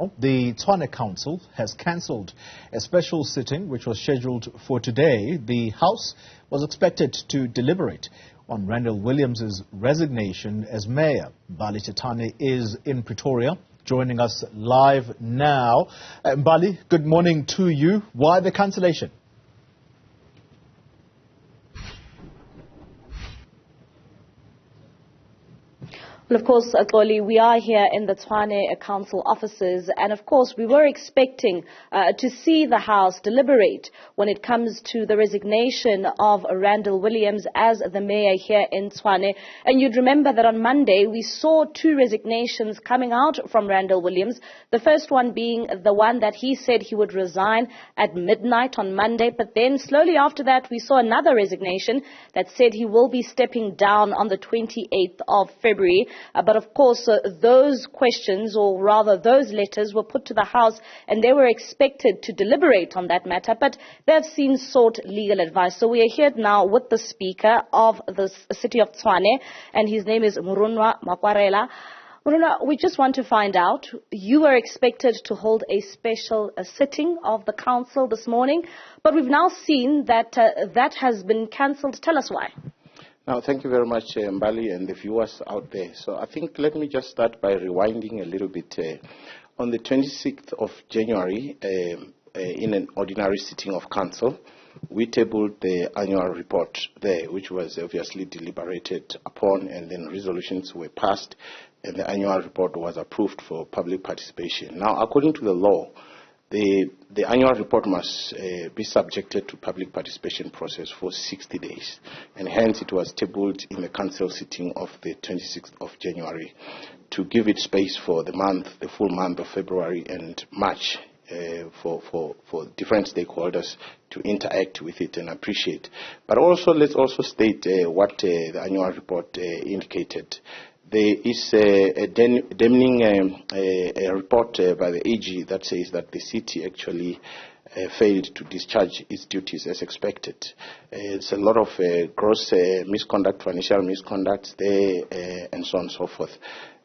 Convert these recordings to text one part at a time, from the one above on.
The Tshwane Council has cancelled a special sitting which was scheduled for today. The House was expected to deliberate on Randal Wiliams' resignation as mayor. Mbali Thethani is in Pretoria, joining us live now. Mbali, good morning to you. Why the cancellation? Well, of course, Xoli, we are here in the Tshwane Council offices, and of course we were expecting to see the House deliberate when it comes to the resignation of Randal Wiliams as the mayor here in Tshwane. And you'd remember that on Monday we saw two resignations coming out from Randal Wiliams, the first one being the one that he said he would resign at midnight on Monday, but then slowly after that we saw another resignation that said he will be stepping down on the 28th of February. But of course, those questions, or rather those letters, were put to the House and they were expected to deliberate on that matter, but they've since sought legal advice. So we are here now with the Speaker of the city of Tshwane, and his name is Murunwa Makwarela. Murunwa, we just want to find out, you were expected to hold a special sitting of the council this morning, but we've now seen that that has been cancelled. Tell us why. Now, thank you very much, Mbali, and the viewers out there. So I think let me just start by rewinding a little bit. On the 26th of January, in an ordinary sitting of council, we tabled the annual report there, which was obviously deliberated upon, and then resolutions were passed, and the annual report was approved for public participation. Now, according to the law, the annual report must be subjected to public participation process for 60 days, and hence it was tabled in the council sitting of the 26th of January to give it space for the full month of February and March for different stakeholders to interact with it and appreciate. But also, let's also state what the annual report indicated. There is a damning report by the AG that says that the city actually failed to discharge its duties as expected. It's a lot of gross misconduct, financial misconduct there, and so on and so forth.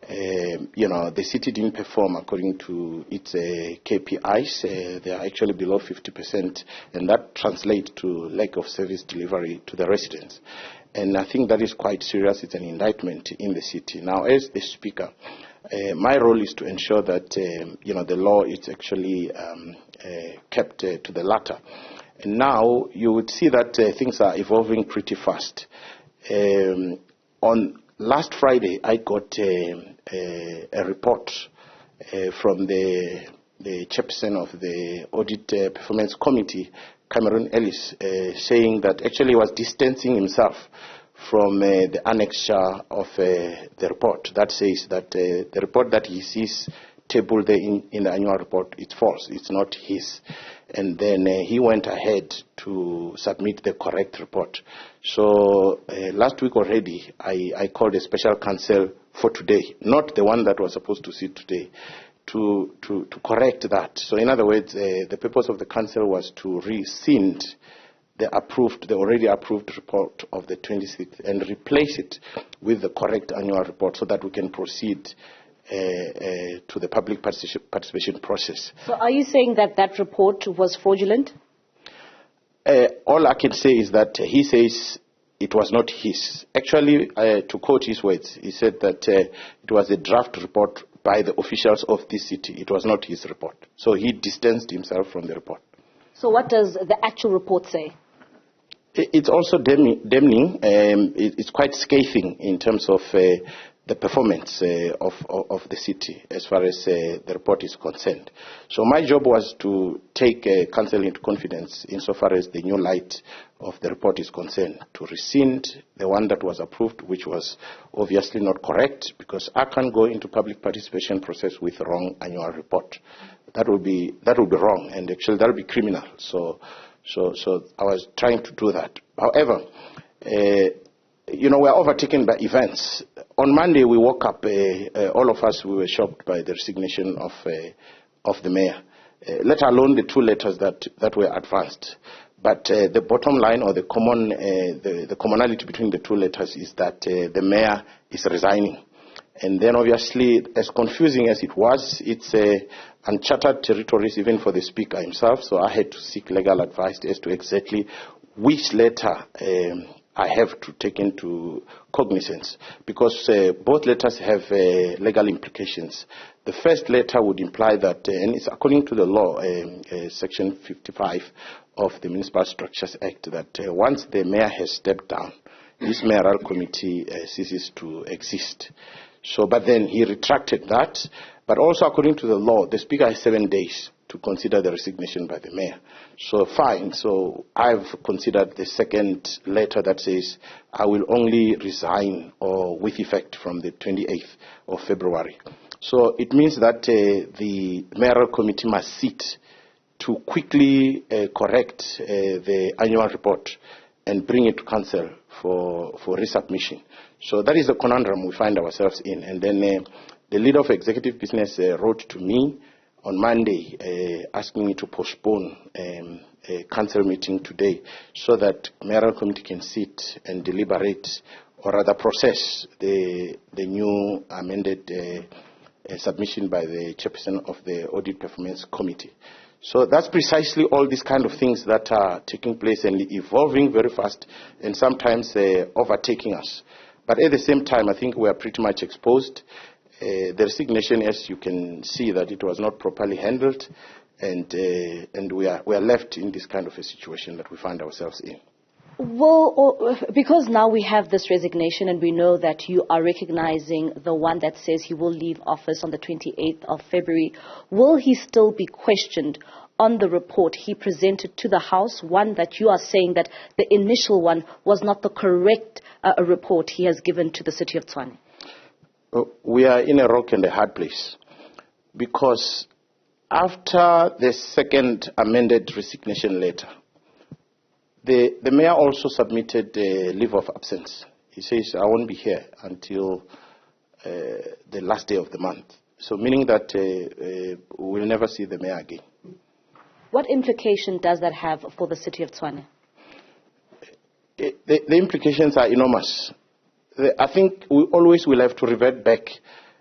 The city didn't perform according to its KPIs. They are actually below 50%, and that translates to lack of service delivery to the residents. And I think that is quite serious. It's an indictment in the city. Now, as the Speaker, my role is to ensure that, the law is actually kept to the latter. And now you would see that things are evolving pretty fast. On last Friday, I got a report from the chairperson of the Audit Performance Committee, Cameron Ellis, saying that actually he was distancing himself from the annexure of the report. That says that the report that he sees tabled there in the annual report, it's false, it's not his. And then he went ahead to submit the correct report. So last week already, I called a special council for today, not the one that was supposed to sit today, to correct that. So in other words, the purpose of the council was to rescind the already approved report of the 26th and replace it with the correct annual report so that we can proceed to the public participation process. So are you saying that that report was fraudulent? All I can say is that he says it was not his. Actually, to quote his words, he said that it was a draft report by the officials of this city. It was not his report. So he distanced himself from the report. So what does the actual report say? It's also damning. It's quite scathing in terms of the performance of the city as far as the report is concerned. So my job was to take council into confidence insofar as the new light of the report is concerned, to rescind the one that was approved, which was obviously not correct, because I can't go into public participation process with wrong annual report. That would be wrong, and actually that would be criminal. So I was trying to do that. However, we are overtaken by events. On Monday, we woke up, all of us, we were shocked by the resignation of the mayor, let alone the two letters that were advanced. But the bottom line, or the commonality between the two letters, is that the mayor is resigning. And then obviously, as confusing as it was, it's uncharted territories even for the speaker himself. So I had to seek legal advice as to exactly which letter I have to take into cognizance, because both letters have legal implications. The first letter would imply that, and it's according to the law, Section 55 of the Municipal Structures Act, that once the mayor has stepped down, this mayoral committee ceases to exist. So, but then he retracted that. But also according to the law, the speaker has 7 days to consider the resignation by the mayor. So fine, so I've considered the second letter that says I will only resign or with effect from the 28th of February. So it means that the mayoral committee must sit to quickly correct the annual report and bring it to council for resubmission. So that is the conundrum we find ourselves in. And then the leader of executive business wrote to me on Monday asking me to postpone a council meeting today so that mayoral committee can sit and deliberate, or rather process the new amended submission by the chairperson of the Audit Performance Committee. So that's precisely all these kind of things that are taking place and evolving very fast and sometimes overtaking us. But at the same time, I think we are pretty much exposed. The resignation, as you can see, that it was not properly handled, and we are left in this kind of a situation that we find ourselves in. Well, because now we have this resignation and we know that you are recognizing the one that says he will leave office on the 28th of February, will he still be questioned on the report he presented to the House, one that you are saying that the initial one was not the correct report he has given to the city of Tshwane? We are in a rock and a hard place, because after the second amended resignation letter, the mayor also submitted a leave of absence. He says, I won't be here until the last day of the month. So meaning that we'll never see the mayor again. What implication does that have for the city of Tshwane? The implications are enormous. I think we always will have to revert back.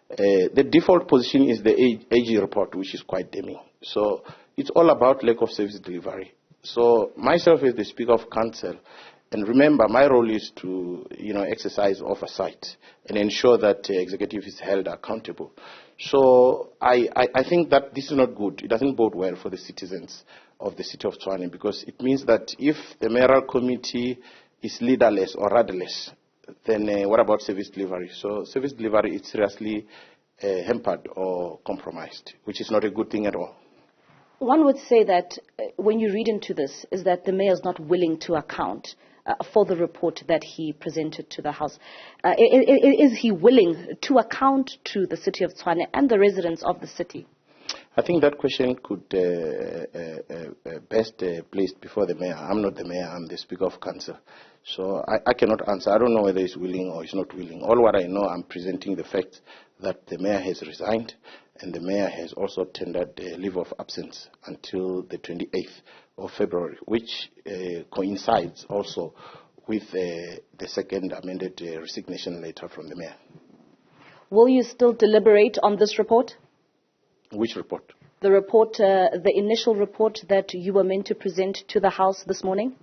The default position is the AG report, which is quite damning. So it's all about lack of service delivery. So myself as the Speaker of Council, and remember my role is to exercise oversight and ensure that the executive is held accountable. So I think that this is not good. It doesn't bode well for the citizens of the city of Tshwane, because it means that if the mayoral committee is leaderless or rudderless, then what about service delivery? So service delivery is seriously hampered or compromised, which is not a good thing at all. One would say that when you read into this is that the mayor is not willing to account for the report that he presented to the House. Is he willing to account to the city of Tshwane and the residents of the city? I think that question could best placed before the mayor. I'm not the mayor, I'm the Speaker of Council. So I cannot answer. I don't know whether he's willing or he's not willing. All what I know, I'm presenting the fact that the mayor has resigned, and the mayor has also tendered a leave of absence until the 28th of February, which coincides also with the second amended resignation letter from the mayor. Will you still deliberate on this report? Which report? The report, the initial report that you were meant to present to the House this morning?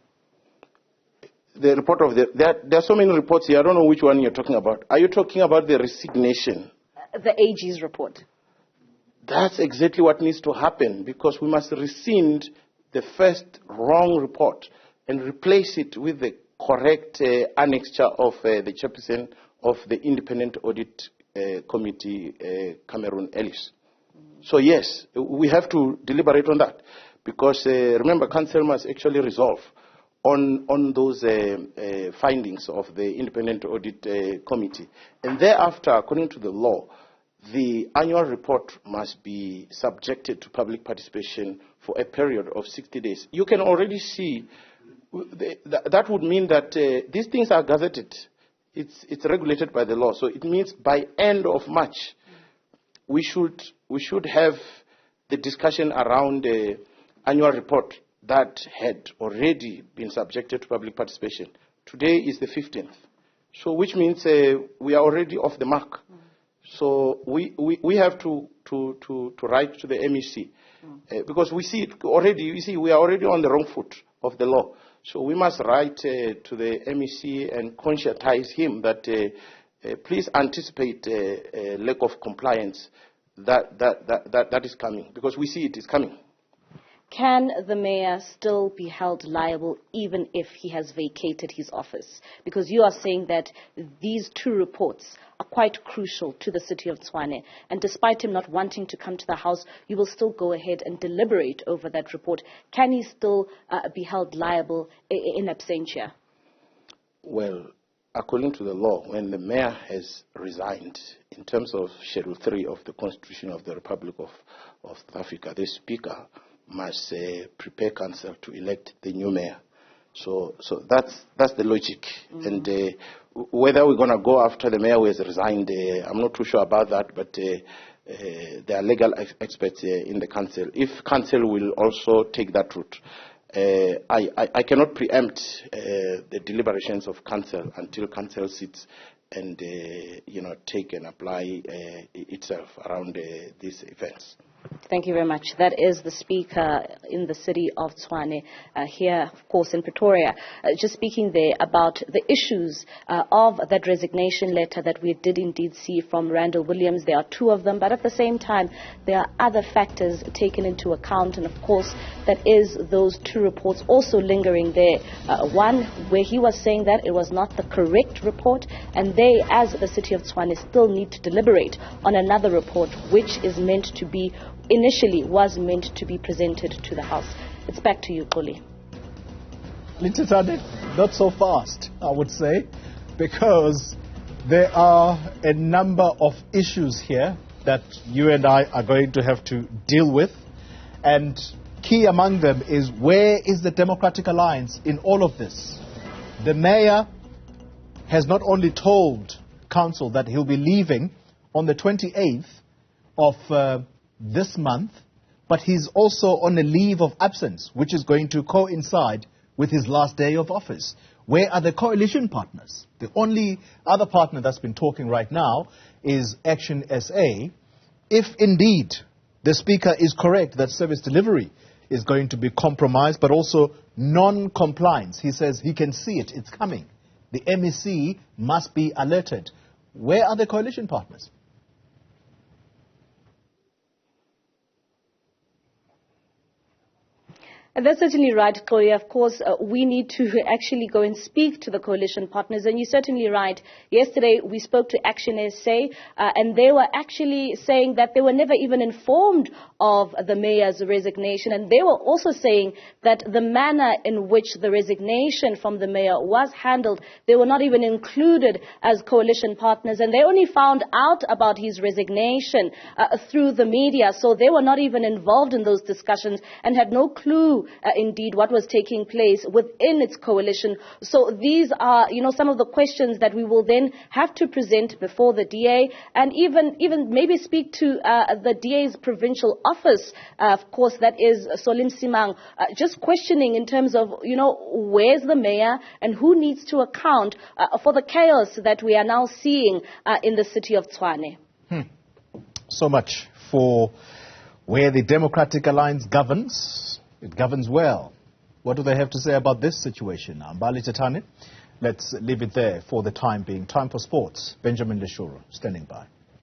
The report of there are so many reports here. I don't know which one you're talking about. Are you talking about the resignation? The AG's report. That's exactly what needs to happen, because we must rescind the first wrong report and replace it with the correct annexure of the chairperson of the Independent Audit Committee, Cameron Ellis. So yes, we have to deliberate on that, because remember, council must actually resolve on those findings of the Independent Audit Committee. And thereafter, according to the law, the annual report must be subjected to public participation for a period of 60 days. You can already see that would mean that these things are gazetted. It's regulated by the law. So it means by end of March, we should have the discussion around the annual report that had already been subjected to public participation. Today is the 15th, so which means we are already off the mark. So we have to write to the MEC because we see it already. You see, we are already on the wrong foot of the law. So we must write to the MEC and conscientize him that please anticipate a lack of compliance that is coming, because we see it is coming. Can the mayor still be held liable even if he has vacated his office? Because you are saying that these two reports are quite crucial to the city of Tshwane. And despite him not wanting to come to the House, you will still go ahead and deliberate over that report. Can he still be held liable in absentia? Well, according to the law, when the mayor has resigned, in terms of Schedule 3 of the Constitution of the Republic of South Africa, the Speaker must prepare council to elect the new mayor. So that's the logic. And whether we're going to go after the mayor who has resigned, I'm not too sure about that, but there are legal experts in the council. If council will also take that route, I cannot preempt the deliberations of council until council sits and take and apply itself around these events. Thank you very much. That is the Speaker in the city of Tshwane, here, of course, in Pretoria, just speaking there about the issues of that resignation letter that we did indeed see from Randal Wiliams. There are two of them, but at the same time, there are other factors taken into account, and of course, that is those two reports also lingering there. One where he was saying that it was not the correct report, and they, as the city of Tshwane, still need to deliberate on another report, which is meant to be initially was meant to be presented to the House. It's back to you, Mbali. Thethani, not so fast, I would say, because there are a number of issues here that you and I are going to have to deal with. And key among them is, where is the Democratic Alliance in all of this? The mayor has not only told council that he'll be leaving on the 28th of this month, but he's also on a leave of absence, which is going to coincide with his last day of office. Where are the coalition partners? The only other partner that's been talking right now is Action SA. If indeed the Speaker is correct that service delivery is going to be compromised, but also non-compliance, he says he can see it, it's coming. The MEC must be alerted. Where are the coalition partners? And that's certainly right, Chloe. Of course, we need to actually go and speak to the coalition partners. And you're certainly right. Yesterday, we spoke to Action SA, and they were actually saying that they were never even informed of the mayor's resignation. And they were also saying that the manner in which the resignation from the mayor was handled, they were not even included as coalition partners. And they only found out about his resignation through the media. So they were not even involved in those discussions and had no clue indeed what was taking place within its coalition. So these are, some of the questions that we will then have to present before the DA, and even maybe speak to the DA's provincial office. Of course, that is Solim Simang, just questioning in terms of, where's the mayor and who needs to account for the chaos that we are now seeing in the city of Tshwane. So much for where the Democratic Alliance governs. It governs well. What do they have to say about this situation now? Mbali Thethani, let's leave it there for the time being. Time for sports. Benjamin Leshuru standing by.